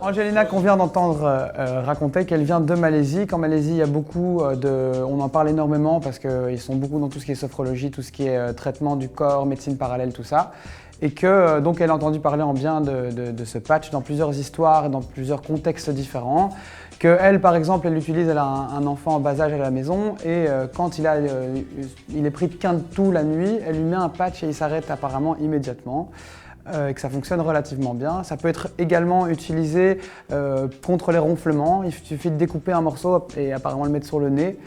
Angelina, qu'on vient d'entendre raconter qu'elle vient de Malaisie. Qu'en Malaisie, il y a beaucoup on en parle énormément parce qu'ils sont beaucoup dans tout ce qui est sophrologie, tout ce qui est traitement du corps, médecine parallèle, tout ça. Et que donc elle a entendu parler en bien de ce patch dans plusieurs histoires, dans plusieurs contextes différents. Qu'elle, par exemple, elle l'utilise, elle a un enfant en bas âge à la maison et quand il est pris de quinte-tout la nuit, elle lui met un patch et il s'arrête apparemment immédiatement. Et que ça fonctionne relativement bien. Ça peut être également utilisé contre les ronflements. Il suffit de découper un morceau et apparemment le mettre sur le nez.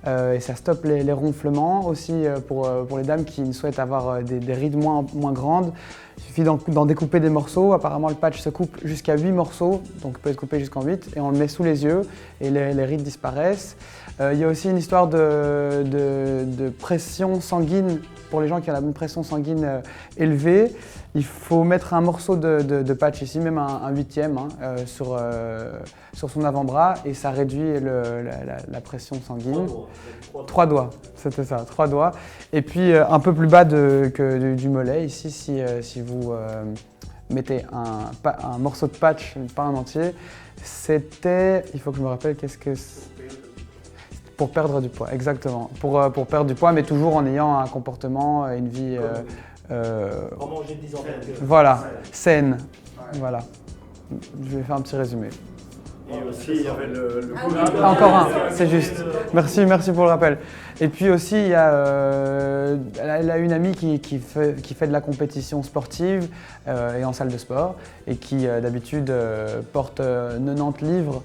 Et ça stoppe les ronflements. Aussi pour les dames qui souhaitent avoir des rides moins grandes, il suffit d'en découper des morceaux. Apparemment le patch se coupe jusqu'à 8 morceaux, donc il peut être coupé jusqu'en 8, et on le met sous les yeux et les rides disparaissent. Il y a aussi une histoire de pression sanguine pour les gens qui ont une pression sanguine élevée. Il faut mettre un morceau de patch ici, même un huitième, sur son avant-bras et ça réduit la pression sanguine. 3 doigts, c'était ça, 3 doigts. Et puis un peu plus bas du mollet, ici, si vous mettez un morceau de patch, pas un entier, c'était, il faut que je me rappelle qu'est-ce que c'est. Pour perdre du poids, exactement. Pour perdre du poids, mais toujours en ayant un comportement, une vie... voilà, saine. Voilà. Je vais faire un petit résumé. Et aussi, il y avait le Encore un, c'est juste. Merci pour le rappel. Et puis aussi, elle a une amie qui fait de la compétition sportive et en salle de sport et qui d'habitude porte 90 livres.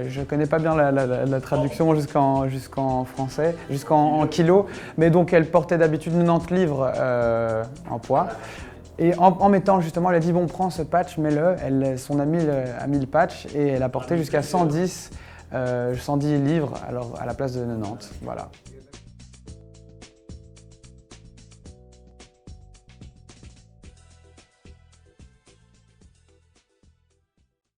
Je ne connais pas bien la traduction jusqu'en français, jusqu'en kilos, mais donc elle portait d'habitude 90 livres en poids. Et en mettant justement, elle a dit bon, prends ce patch, mets-le. Son amie a mis le patch et elle a porté jusqu'à 110 livres alors, à la place de 90. Voilà.